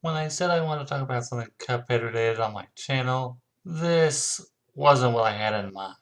When I said I wanted to talk about something Cuphead related on my channel, this wasn't what I had in mind.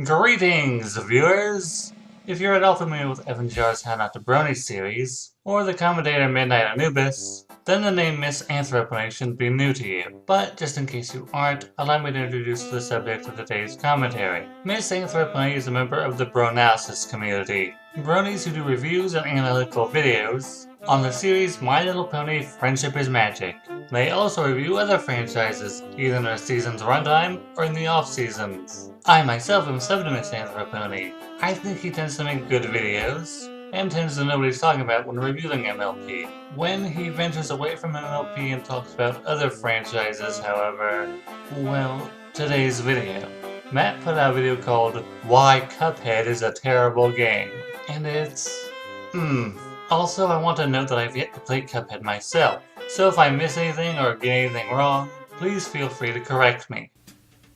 Greetings, viewers! If you're at all familiar with Evan Jar's How Not to Brony series, or the commentator Midnight Anubis, then the name Miss Anthropony shouldn't be new to you. But just in case you aren't, allow me to introduce the subject of today's commentary. Miss Anthropony is a member of the Bronalysis community. Bronies who do reviews and analytical videos on the series My Little Pony Friendship is Magic. They also review other franchises, either in their season's runtime or in the off-seasons. I myself am subbed to Miss Anthropony. I think he tends to make good videos, and tends to know what he's talking about when reviewing MLP. When he ventures away from MLP and talks about other franchises, however, well, today's video. Matt put out a video called Why Cuphead is a Terrible Game, and it's... Also, I want to note that I've yet to play Cuphead myself, so if I miss anything or get anything wrong, please feel free to correct me.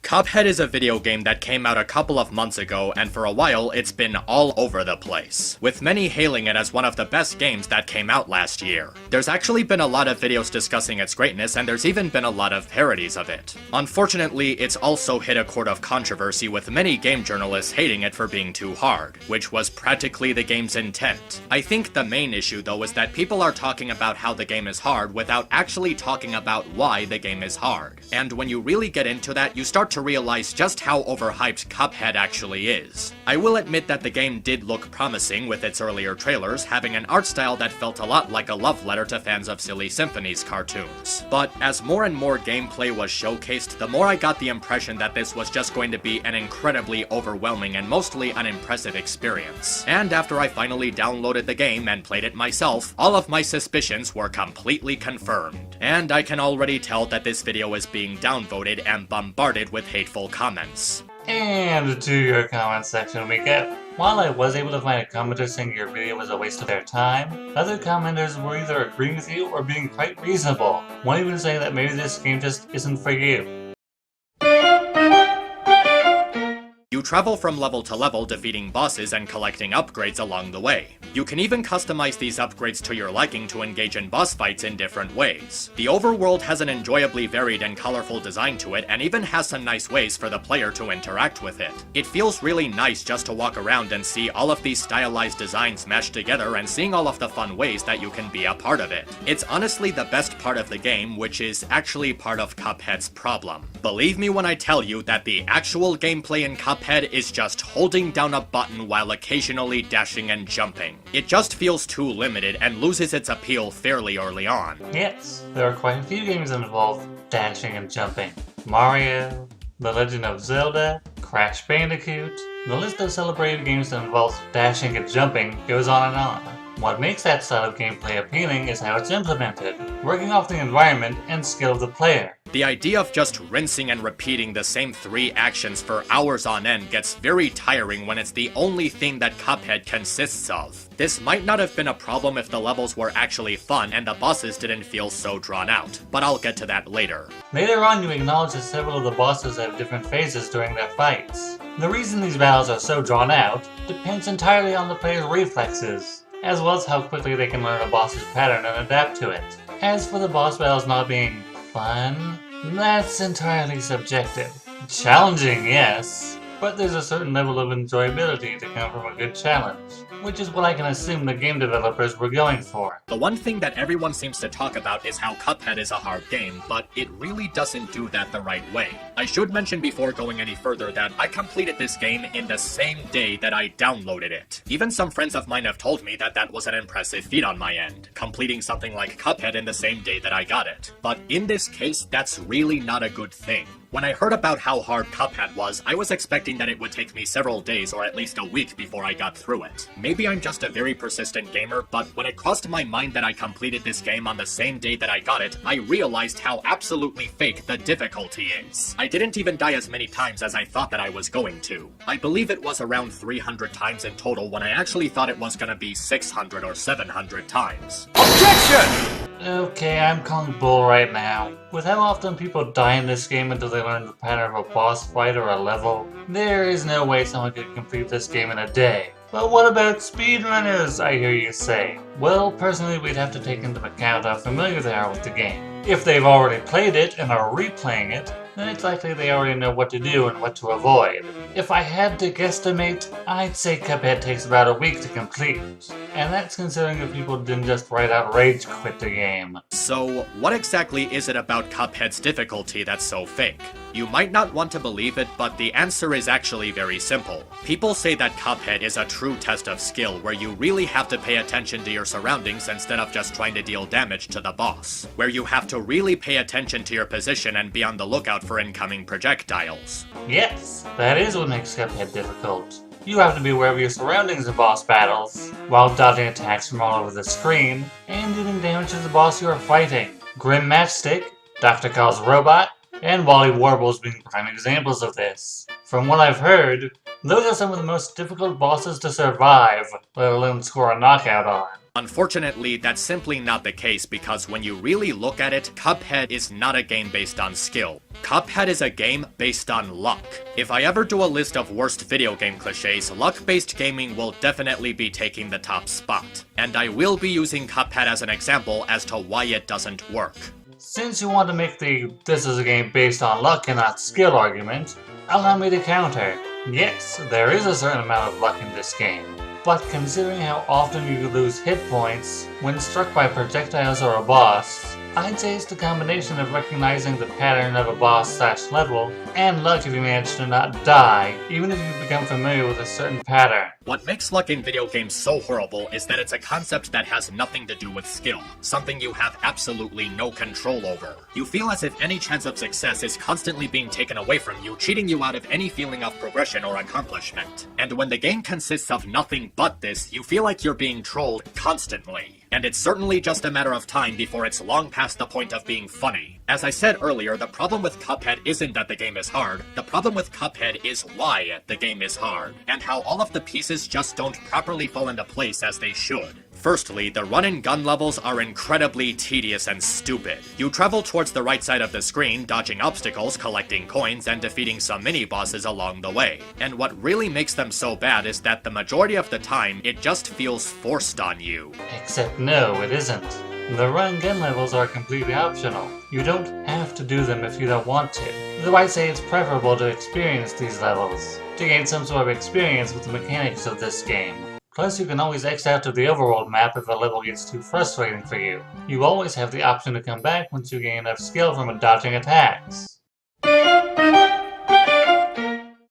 Cuphead is a video game that came out a couple of months ago, and for a while it's been all over the place, with many hailing it as one of the best games that came out last year. There's actually been a lot of videos discussing its greatness, and there's even been a lot of parodies of it. Unfortunately, it's also hit a court of controversy, with many game journalists hating it for being too hard, which was practically the game's intent. I think the main issue though is that people are talking about how the game is hard without actually talking about why the game is hard. And when you really get into that, you start to realize just how overhyped Cuphead actually is. I will admit that the game did look promising with its earlier trailers, having an art style that felt a lot like a love letter to fans of Silly Symphony's cartoons. But as more and more gameplay was showcased, the more I got the impression that this was just going to be an incredibly overwhelming and mostly unimpressive experience. And after I finally downloaded the game and played it myself, all of my suspicions were completely confirmed. And I can already tell that this video is being downvoted and bombarded with hateful comments. And to your comment section we go. While I was able to find a commenter saying your video was a waste of their time, other commenters were either agreeing with you or being quite reasonable. One even saying that maybe this game just isn't for you. You travel from level to level, defeating bosses and collecting upgrades along the way. You can even customize these upgrades to your liking to engage in boss fights in different ways. The overworld has an enjoyably varied and colorful design to it, and even has some nice ways for the player to interact with it. It feels really nice just to walk around and see all of these stylized designs mashed together and seeing all of the fun ways that you can be a part of it. It's honestly the best part of the game, which is actually part of Cuphead's problem. Believe me when I tell you that the actual gameplay in Cuphead is just holding down a button while occasionally dashing and jumping. It just feels too limited and loses its appeal fairly early on. Yes, there are quite a few games that involve dashing and jumping. Mario, The Legend of Zelda, Crash Bandicoot. The list of celebrated games that involves dashing and jumping goes on and on. What makes that style of gameplay appealing is how it's implemented, working off the environment and skill of the player. The idea of just rinsing and repeating the same 3 actions for hours on end gets very tiring when it's the only thing that Cuphead consists of. This might not have been a problem if the levels were actually fun and the bosses didn't feel so drawn out, but I'll get to that later. Later on you acknowledge that several of the bosses have different phases during their fights. The reason these battles are so drawn out depends entirely on the player's reflexes, as well as how quickly they can learn a boss's pattern and adapt to it. As for the boss battles not being fun, that's entirely subjective. Challenging, yes, but there's a certain level of enjoyability to come from a good challenge, which is what I can assume the game developers were going for. The one thing that everyone seems to talk about is how Cuphead is a hard game, but it really doesn't do that the right way. I should mention before going any further that I completed this game in the same day that I downloaded it. Even some friends of mine have told me that that was an impressive feat on my end, completing something like Cuphead in the same day that I got it. But in this case, that's really not a good thing. When I heard about how hard Cuphead was, I was expecting that it would take me several days or at least a week before I got through it. Maybe I'm just a very persistent gamer, but when it crossed my mind that I completed this game on the same day that I got it, I realized how absolutely fake the difficulty is. I didn't even die as many times as I thought that I was going to. I believe it was around 300 times in total when I actually thought it was gonna be 600 or 700 times. Objection! Okay, I'm calling bull right now. With how often people die in this game until they learn the pattern of a boss fight or a level, there is no way someone could complete this game in a day. But what about speedrunners, I hear you say? Well, personally, we'd have to take into account how familiar they are with the game. If they've already played it and are replaying it, then it's likely they already know what to do and what to avoid. If I had to guesstimate, I'd say Cuphead takes about a week to complete. And that's considering that people didn't just right out rage quit the game. So, what exactly is it about Cuphead's difficulty that's so fake? You might not want to believe it, but the answer is actually very simple. People say that Cuphead is a true test of skill where you really have to pay attention to your surroundings instead of just trying to deal damage to the boss. Where you have to really pay attention to your position and be on the lookout for incoming projectiles. Yes, that is what makes Cuphead difficult. You have to be aware of your surroundings in boss battles, while dodging attacks from all over the screen, and dealing damage to the boss you are fighting. Grim Matchstick, Dr. Call's Robot, and Wally Warbles being prime examples of this. From what I've heard, those are some of the most difficult bosses to survive, let alone score a knockout on. Unfortunately, that's simply not the case because when you really look at it, Cuphead is not a game based on skill. Cuphead is a game based on luck. If I ever do a list of worst video game cliches, luck-based gaming will definitely be taking the top spot. And I will be using Cuphead as an example as to why it doesn't work. Since you want to make the "this is a game based on luck and not skill" argument, allow me to counter. Yes, there is a certain amount of luck in this game. But considering how often you lose hit points when struck by projectiles or a boss, I'd say it's the combination of recognizing the pattern of a boss/level and luck if you manage to not die, even if you become familiar with a certain pattern. What makes luck in video games so horrible is that it's a concept that has nothing to do with skill, something you have absolutely no control over. You feel as if any chance of success is constantly being taken away from you, cheating you out of any feeling of progression or accomplishment. And when the game consists of nothing but this, you feel like you're being trolled constantly. And it's certainly just a matter of time before it's long past the point of being funny. As I said earlier, the problem with Cuphead isn't that the game is hard. The problem with Cuphead is why the game is hard, and how all of the pieces just don't properly fall into place as they should. Firstly, the run-and-gun levels are incredibly tedious and stupid. You travel towards the right side of the screen, dodging obstacles, collecting coins, and defeating some mini-bosses along the way. And what really makes them so bad is that the majority of the time, it just feels forced on you. Except no, it isn't. The run-and-gun levels are completely optional. You don't have to do them if you don't want to. Though I'd say it's preferable to experience these levels, to gain some sort of experience with the mechanics of this game. Plus, you can always X out to the overworld map if a level gets too frustrating for you. You always have the option to come back once you gain enough skill from dodging attacks.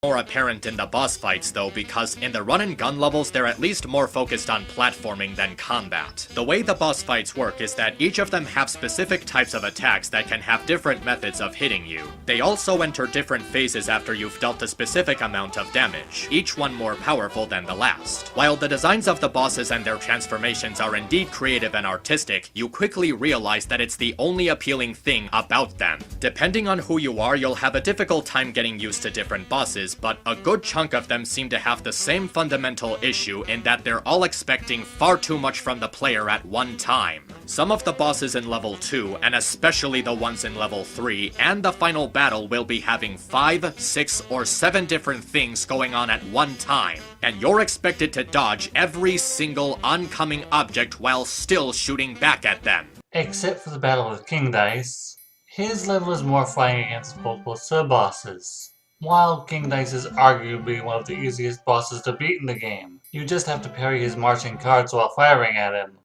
More apparent in the boss fights though, because in the run-and-gun levels they're at least more focused on platforming than combat. The way the boss fights work is that each of them have specific types of attacks that can have different methods of hitting you. They also enter different phases after you've dealt a specific amount of damage, each one more powerful than the last. While the designs of the bosses and their transformations are indeed creative and artistic, you quickly realize that it's the only appealing thing about them. Depending on who you are, you'll have a difficult time getting used to different bosses, but a good chunk of them seem to have the same fundamental issue in that they're all expecting far too much from the player at one time. Some of the bosses in level 2, and especially the ones in level 3, and the final battle will be having 5, 6, or 7 different things going on at one time, and you're expected to dodge every single oncoming object while still shooting back at them. Except for the battle with King Dice. His level is more fighting against multiple sub-bosses. While King Dice is arguably one of the easiest bosses to beat in the game, you just have to parry his marching cards while firing at him.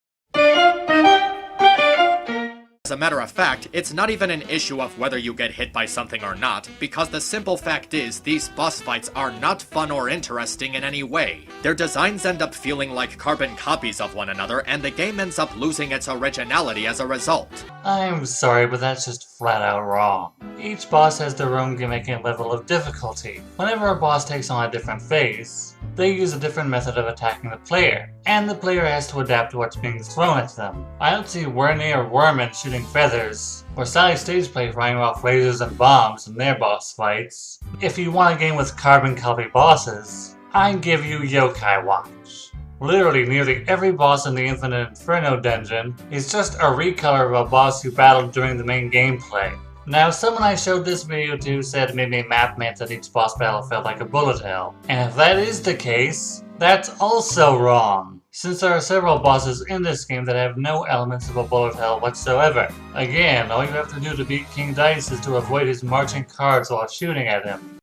As a matter of fact, it's not even an issue of whether you get hit by something or not, because the simple fact is these boss fights are not fun or interesting in any way. Their designs end up feeling like carbon copies of one another, and the game ends up losing its originality as a result. I'm sorry, but that's just flat out wrong. Each boss has their own gimmick and level of difficulty. Whenever a boss takes on a different phase, they use a different method of attacking the player, and the player has to adapt to what's being thrown at them. I don't see Werny or Werman shooting feathers, or Sally Stageplay firing off lasers and bombs in their boss fights. If you want a game with carbon copy bosses, I'd give you Yokai Watch. Literally, nearly every boss in the Infinite Inferno dungeon is just a recolor of a boss you battled during the main gameplay. Now, someone I showed this video to said maybe map meant that each boss battle felt like a bullet hell. And if that is the case, that's also wrong, since there are several bosses in this game that have no elements of a bullet hell whatsoever. Again, all you have to do to beat King Dice is to avoid his marching cards while shooting at him.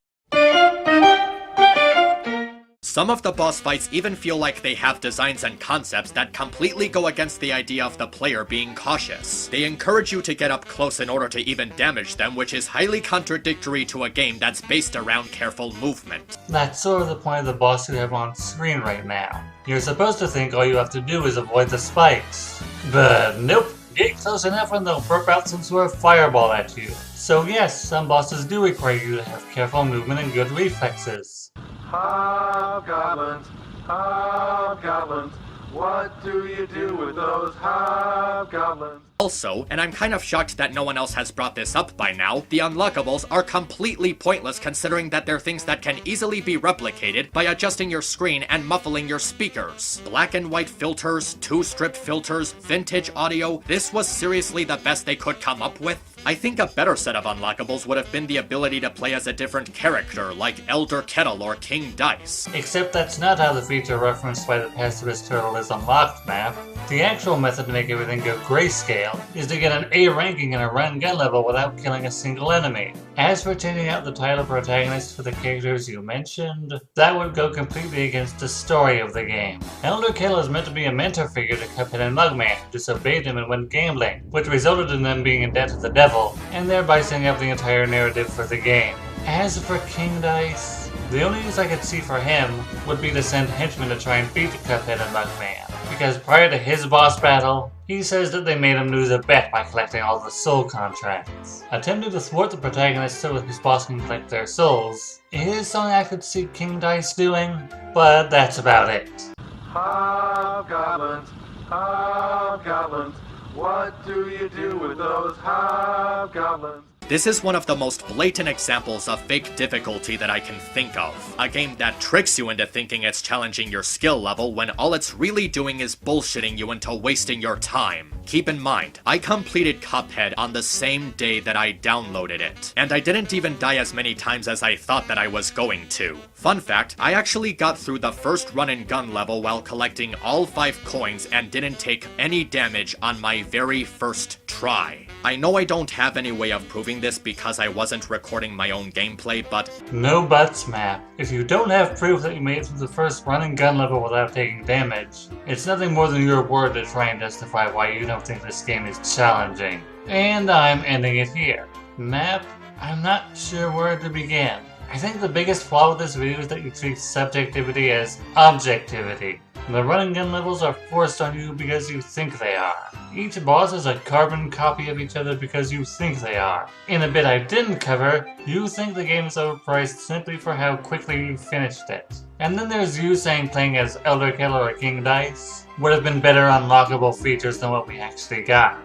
Some of the boss fights even feel like they have designs and concepts that completely go against the idea of the player being cautious. They encourage you to get up close in order to even damage them, which is highly contradictory to a game that's based around careful movement. That's sort of the point of the boss you have on screen right now. You're supposed to think all you have to do is avoid the spikes. But nope, get close enough and they'll burp out some sort of fireball at you. So yes, some bosses do require you to have careful movement and good reflexes. Hobgoblins, hobgoblins, what do you do with those hobgoblins? Also, and I'm kind of shocked that no one else has brought this up by now, the Unlockables are completely pointless considering that they're things that can easily be replicated by adjusting your screen and muffling your speakers. Black and white filters, 2-strip filters, vintage audio, this was seriously the best they could come up with. I think a better set of Unlockables would have been the ability to play as a different character, like Elder Kettle or King Dice. Except that's not how the feature referenced by the Pacifist Turtle is unlocked map. The actual method to make everything go grayscale is to get an A ranking in a run-gun level without killing a single enemy. As for changing out the title protagonist for the characters you mentioned, that would go completely against the story of the game. Elder Kettle is meant to be a mentor figure to Cuphead and Mugman, who disobeyed him and went gambling, which resulted in them being in debt to the devil, and thereby setting up the entire narrative for the game. As for King Dice, the only use I could see for him would be to send henchmen to try and beat Cuphead and Mugman, because prior to his boss battle, he says that they made him lose a bet by collecting all the soul contracts. Attempting to thwart the protagonist so his boss can collect their souls is something I could see King Dice doing, but that's about it. Hobgoblins, hobgoblins, what do you do with those hobgoblins? This is one of the most blatant examples of fake difficulty that I can think of. A game that tricks you into thinking it's challenging your skill level when all it's really doing is bullshitting you into wasting your time. Keep in mind, I completed Cuphead on the same day that I downloaded it, and I didn't even die as many times as I thought that I was going to. Fun fact, I actually got through the first run and gun level while collecting all 5 coins and didn't take any damage on my very first try. I know I don't have any way of proving this because I wasn't recording my own gameplay, but no buts, map. If you don't have proof that you made it through the first run and gun level without taking damage, it's nothing more than your word to try and justify why you don't think this game is challenging. And I'm ending it here. Map, I'm not sure where to begin. I think the biggest flaw with this video is that you treat subjectivity as objectivity. The run and gun levels are forced on you because you think they are. Each boss is a carbon copy of each other because you think they are. In a bit I didn't cover, you think the game is overpriced simply for how quickly you finished it. And then there's you saying playing as Elder Kettle or King Dice would have been better unlockable features than what we actually got.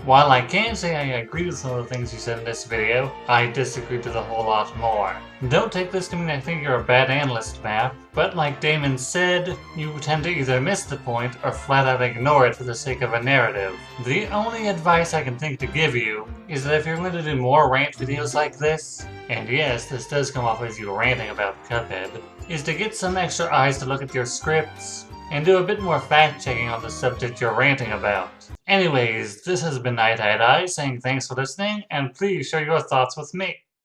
While I can say I agree with some of the things you said in this video, I disagree with a whole lot more. Don't take this to mean I think you're a bad analyst, map, but like Damon said, you tend to either miss the point or flat out ignore it for the sake of a narrative. The only advice I can think to give you is that if you're going to do more rant videos like this, and yes, this does come off as you ranting about Cuphead, is to get some extra eyes to look at your scripts, and do a bit more fact-checking on the subject you're ranting about. Anyways, this has been Night saying thanks for listening, and please share your thoughts with me.